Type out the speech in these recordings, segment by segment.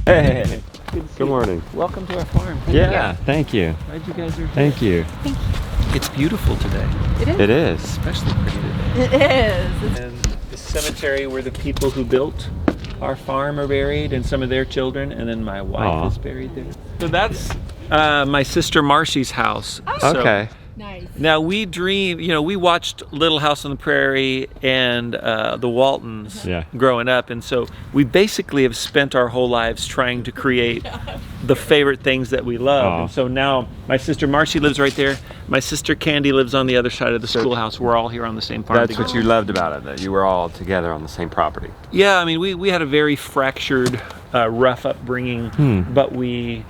Hey. Good morning. Welcome to our farm. Yeah, thank you. Glad you guys are here. Thank you. It's beautiful today. It is. It is. Especially pretty today. It is. And the cemetery where the people who built our farm are buried and some of their children, and then my wife is buried there. So that's my sister Marcy's house. So Okay. Nice. now we dream, we watched Little House on the Prairie and the Waltons growing up, and so we basically have spent our whole lives trying to create the favorite things that we love. And so now my sister Marcy lives right there. My sister Candy lives on the other side of the schoolhouse. We're all here on the same farm. That's what you loved about it, that you were all together on the same property. Yeah, I mean, we had a very fractured, rough upbringing, but we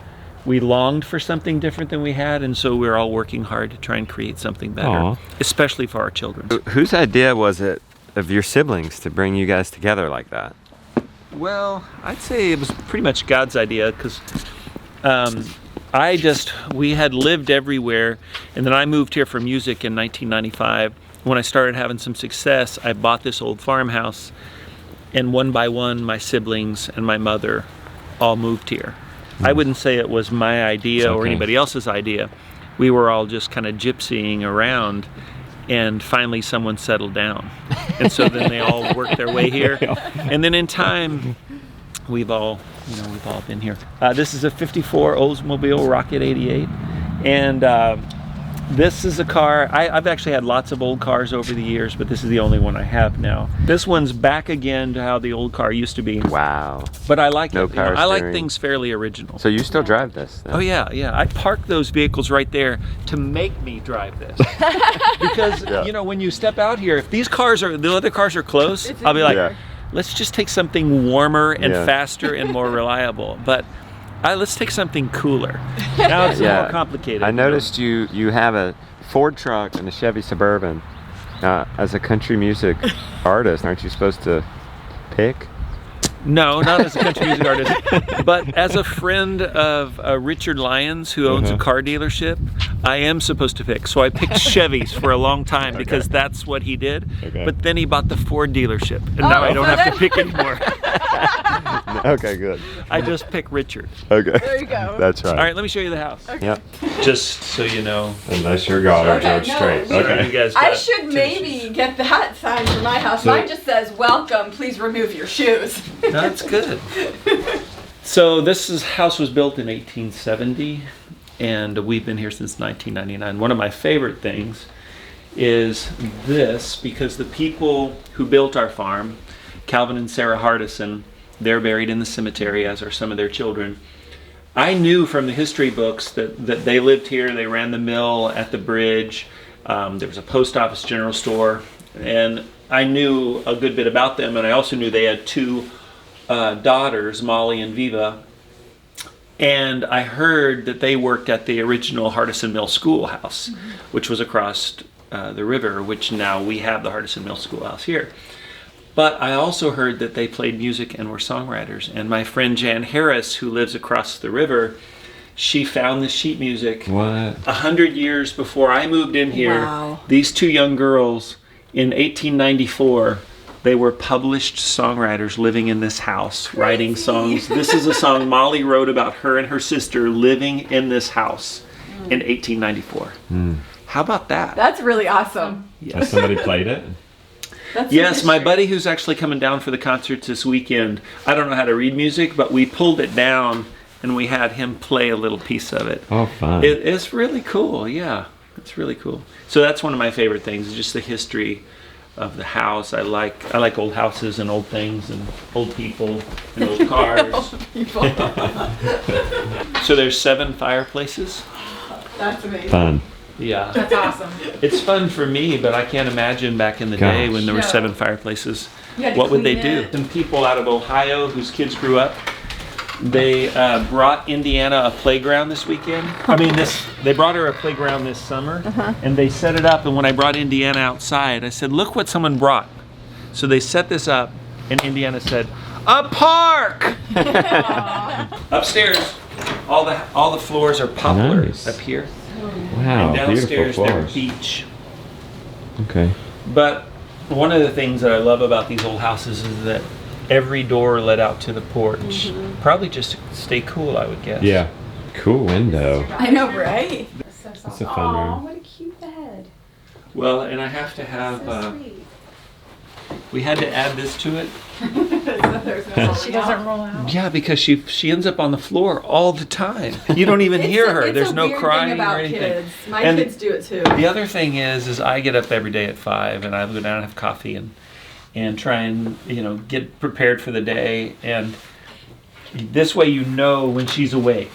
longed for something different than we had, and so we're all working hard to try and create something better, especially for our children. Whose idea was it of your siblings to bring you guys together like that? Well, I'd say it was pretty much God's idea, because we had lived everywhere, and then I moved here for music in 1995. When I started having some success, I bought this old farmhouse, and one by one, my siblings and my mother all moved here. I wouldn't say it was my idea or anybody else's idea. We were all just kind of gypsying around, and finally someone settled down. And so then they all worked their way here. And then in time, we've all been here. This is a 54 Oldsmobile Rocket 88. And this is a car, I've actually had lots of old cars over the years, but this is the only one I have now. This one's back again to how the old car used to be. Wow. But I like it. power I like steering. things fairly original. So you still drive this then? Oh yeah. I parked those vehicles right there to make me drive this. Because when you step out here, if the other cars are close, I'll be like, let's just take something warmer and faster and more reliable. But let's take something cooler. Now it's more complicated. I noticed you have a Ford truck and a Chevy Suburban. As a country music artist, aren't you supposed to pick? No, not as a country music artist, but as a friend of Richard Lyons, who owns a car dealership, I am supposed to pick. So I picked Chevys for a long time because that's what he did. But then he bought the Ford dealership, and now I don't have to pick anymore. Okay, good. I just pick Richard. Okay. There you go. That's right. All right, let me show you the house. Okay. Yep. Just so you know. Unless you're God or George Strait. You guys I got should maybe get that sign for my house. Mine just says, "Welcome, please remove your shoes." That's good. So this house was built in 1870, and we've been here since 1999. One of my favorite things is this, because the people who built our farm, Calvin and Sarah Hardison, they're buried in the cemetery, as are some of their children. I knew from the history books that they lived here. They ran the mill at the bridge. There was a post office, general store, and I knew a good bit about them. And I also knew they had two daughters, Molly and Viva. And I heard that they worked at the original Hardison Mill Schoolhouse, which was across the river, which now we have the Hardison Mill Schoolhouse here. But I also heard that they played music and were songwriters. And my friend Jan Harris, who lives across the river, she found this sheet music 100 years before I moved in here. Wow. These two young girls in 1894, they were published songwriters living in this house, writing songs. This is a song Molly wrote about her and her sister living in this house in 1894. How about that? That's really awesome. Has somebody played it? Yes, my buddy who's actually coming down for the concerts this weekend, I don't know how to read music, but we pulled it down and we had him play a little piece of it. Oh, fun. It's really cool, yeah. It's really cool. So that's one of my favorite things, is just the history of the house. I like old houses and old things and old people and old cars. So there's 7 fireplaces. That's amazing. Fun. Yeah. That's awesome. It's fun for me, but I can't imagine back in the day when there were 7 fireplaces. What would they do? Some people out of Ohio whose kids grew up, they brought Indiana a playground this weekend. They brought her a playground this summer, and they set it up. And when I brought Indiana outside, I said, "Look what someone brought." So they set this up, and Indiana said, "A park!" Upstairs, all the floors are poplars up here. Wow, and downstairs beautiful they're floors. beach. Okay. But one of the things that I love about these old houses is that every door led out to the porch. Probably just to stay cool, I would guess. Yeah. Cool window. I know, right? It's a fun room. What a cute bed. Well, and I have to have. We had to add this to it. She doesn't roll out. Yeah, because she ends up on the floor all the time. You don't even hear her. There's no crying about or anything. Kids. My And kids do it too. The other thing is I get up every day at 5 and I go down and have coffee and try and get prepared for the day. And this way when she's awake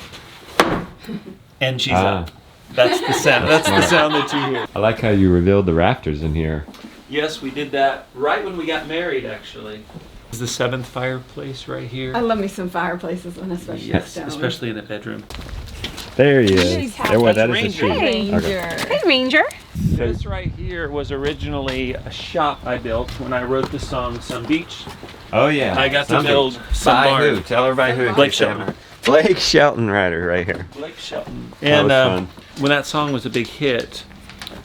and she's up. That's the sound. That's the sound that you hear. I like how you revealed the rafters in here. Yes, we did that right when we got married, actually. This is the 7th fireplace right here. I love me some fireplaces, and especially Yes, stone. especially in a bedroom. There he is. That is a Ranger. sheep. Ranger. Okay. Hey, Ranger. This right here was originally a shop I built when I wrote the song Sun Beach. Oh yeah. I got to build some by barn. who? Tell her by who. Blake Shelton. Blake Shelton Rider right here. Blake Shelton. That And was fun. when that song was a big hit,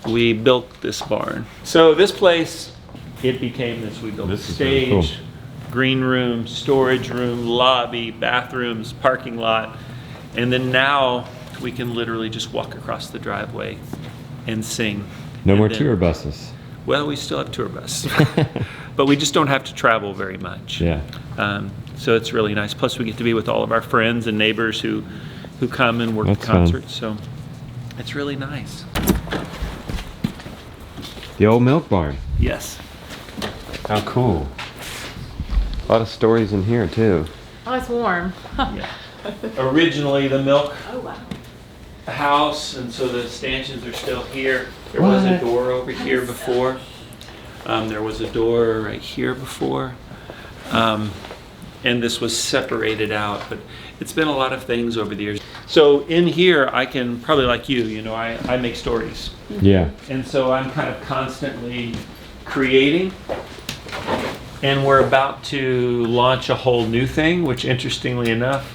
we built this barn. So this place, it became this. We built This a is really stage, cool. green room, storage room, lobby, bathrooms, parking lot. And then now we can literally just walk across the driveway and sing. No And more then- tour buses. Well, we still have tour bus, but we just don't have to travel very much. Yeah. So it's really nice. Plus, we get to be with all of our friends and neighbors who come and work That's the fun. concerts. So it's really nice. The old milk barn. Yes. How cool. A lot of stories in here too. Oh, it's warm. Yeah. Originally, the milk Oh wow. house, and so the stanchions are still here. There was a What? door over here before. There was a door right here before. And this was separated out, but it's been a lot of things over the years. So in here, I can, probably like you, I make stories. Yeah. And so I'm kind of constantly creating. And we're about to launch a whole new thing, which interestingly enough,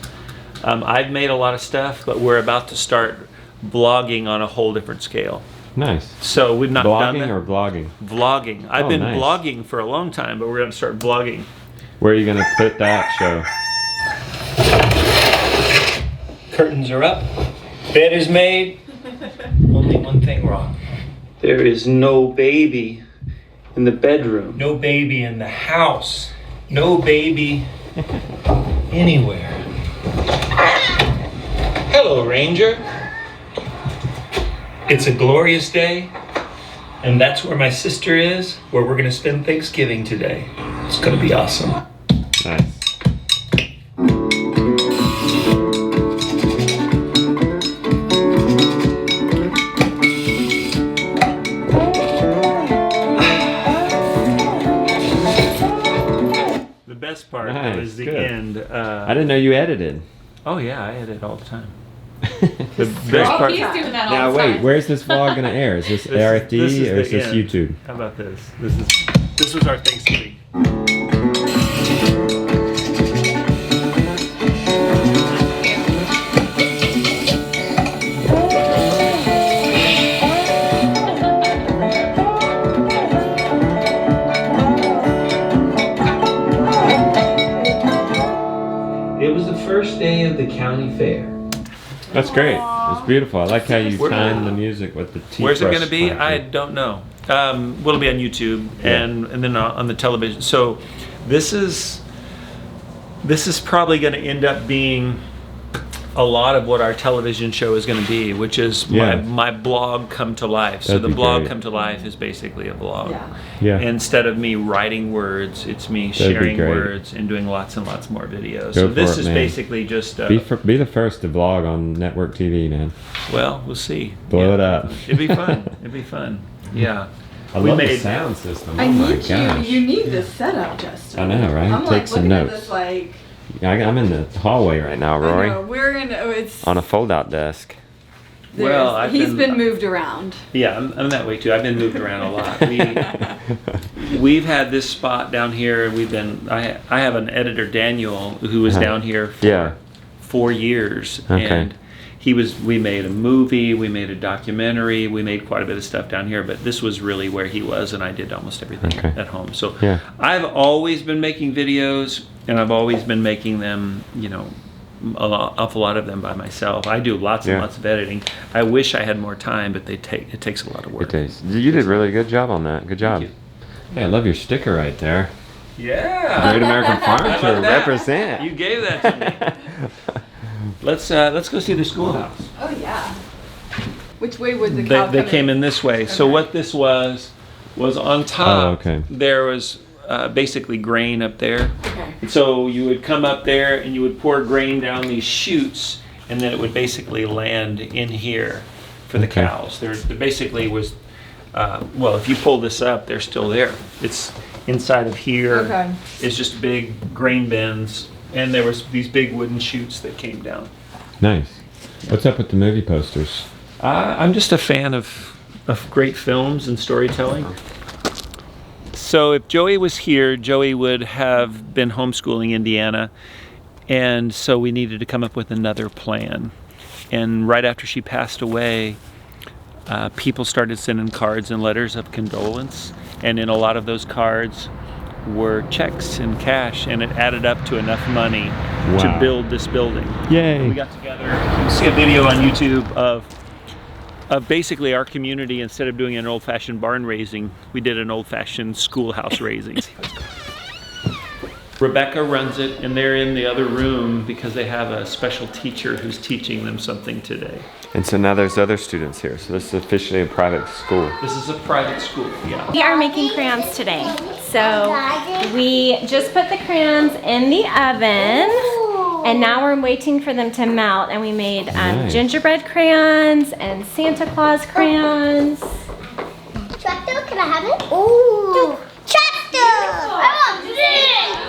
I've made a lot of stuff, but we're about to start blogging on a whole different scale. Nice. So we've not done Blogging that. or vlogging? Vlogging. I've Oh, been nice. blogging for a long time, but we're going to start vlogging. Where are you gonna put that show? Curtains are up. Bed is made. Only one thing wrong. There is no baby in the bedroom. No baby in the house. No baby anywhere. Hello, Ranger. It's a glorious day, and that's where my sister is, where we're going to spend Thanksgiving today. It's going to be awesome. Nice. The best part Nice, was the good. end. I didn't know you edited. Oh yeah, I edit all the time. The best part. He's doing that all Now the wait, time. where's this vlog gonna air? Is this ARFD this is or is the this end. YouTube? How about this? This was our Thanksgiving. It was the first day of the county fair. That's great. It's beautiful. I like how you Where- time the music with the T. Where's it going to be? I don't know. Well, it'll be on YouTube and then on the television. So this is probably going to end up being a lot of what our television show is going to be, which is Yeah. my blog come to life. So That'd the be blog great. come to life is basically a blog. Yeah. Yeah. Instead of me writing words, it's me That'd be sharing great. words and doing lots and lots more videos. Go So for this it, is man. basically just Be the first to vlog on network TV, man. well, we'll see. Blow it up. It'd be fun. It'd be fun. Yeah. I We love the made- sound system. I Oh my need gosh. you need this setup, Justin. I know, right? I'm Take like some looking at notes. this like I'm in the hallway right now, I Rory. know, we're gonna it's On a fold-out desk. Well, I've he's been- been moved around. Yeah, I'm that way too. I've been moved around a lot. We've had this spot down here. I have an editor, Daniel, who was Uh-huh. down here for Yeah. 4 years, Okay. and We made a movie, we made a documentary, we made quite a bit of stuff down here, but this was really where he was, and I did almost everything at home. So Yeah. I've always been making videos, and I've always been making them, you know, awful lot of them by myself. I do lots and lots of editing. I wish I had more time, but it takes a lot of work. It does. You did a really good job on that. Good job. Thank you. Hey, I love your sticker right there. Yeah. Great American How Farm about to that? represent. You gave that to me. Let's go see the schoolhouse. Oh yeah. Which way would the cow They came in this way. So what this was on top. There was basically grain up there. Okay. And so you would come up there and you would pour grain down these chutes, and then it would basically land in here for the cows. There basically was, well, if you pull this up, they're still there. It's inside of here. Okay. It's just big grain bins, and there was these big wooden chutes that came down. Nice. What's up with the movie posters? I'm just a fan of great films and storytelling. So if Joey was here, Joey would have been homeschooling Indiana, and so we needed to come up with another plan. And right after she passed away, people started sending cards and letters of condolence, and in a lot of those cards were checks and cash, and it added up to enough money to build this building. Yay. We got together. You can see a video on YouTube of basically our community. Instead of doing an old-fashioned barn raising, we did an old-fashioned schoolhouse raising. Rebecca runs it, and they're in the other room because they have a special teacher who's teaching them something today. And so now there's other students here. So this is officially a private school. This is a private school, yeah. We are making crayons today. So we just put the crayons in the oven, and now we're waiting for them to melt. And we made Nice. gingerbread crayons and Santa Claus crayons. Tractor, can I have it? Oh, tractor! I want this!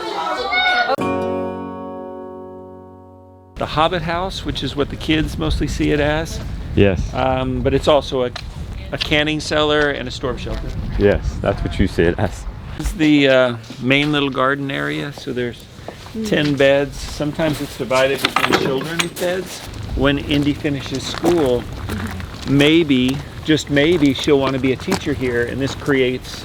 The Hobbit House, which is what the kids mostly see it as, Yes. but it's also a canning cellar and a storm shelter. Yes, that's what you see it as. This is the main little garden area, so there's 10 beds. Sometimes it's divided between children's beds. When Indy finishes school, maybe, just maybe, she'll want to be a teacher here, and this creates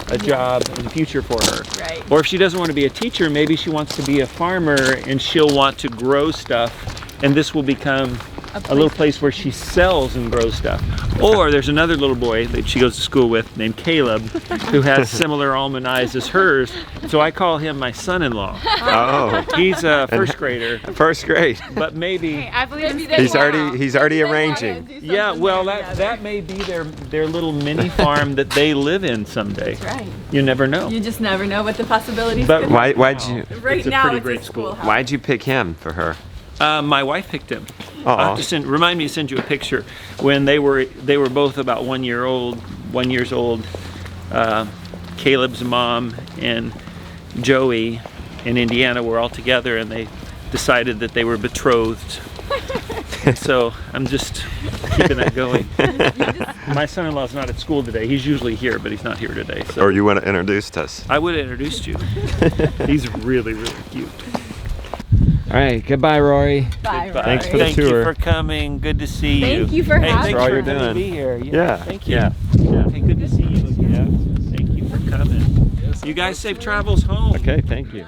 a job in the future for her. Right. Or if she doesn't want to be a teacher, maybe she wants to be a farmer, and she'll want to grow stuff, and this will become a little place where she sells and grows stuff. Or there's another little boy that she goes to school with named Caleb, who has similar almond eyes as hers, so I call him my son-in-law. Oh, He's a first grader, first grade. but maybe, I believe He's already arranging. yeah, well, that may be their little mini farm that they live in someday. Right. You never know. You just never know what the possibilities But could Why'd you Right It's a now, pretty it's great a school. schoolhouse. Why'd you pick him for her? My wife picked him. Aw. I'll have to remind me to send you a picture. When they were both about 1 year old, Caleb's mom and Joey in Indiana were all together, and they decided that they were betrothed. So I'm just keeping that going. My son-in-law's not at school today. He's usually here, but he's not here today. So Or you want to introduce us? I would have introduced you. He's really, really cute. All right, goodbye, Rory. Bye, Bye. Thanks for the Thank tour. you for coming. Good to see you. Thank you for having Thanks me. For all you're letting me doing. be here. Yeah, Thank you. yeah, yeah. Okay, good to see you again. Thank you for coming. You guys safe travels home. Okay, thank you.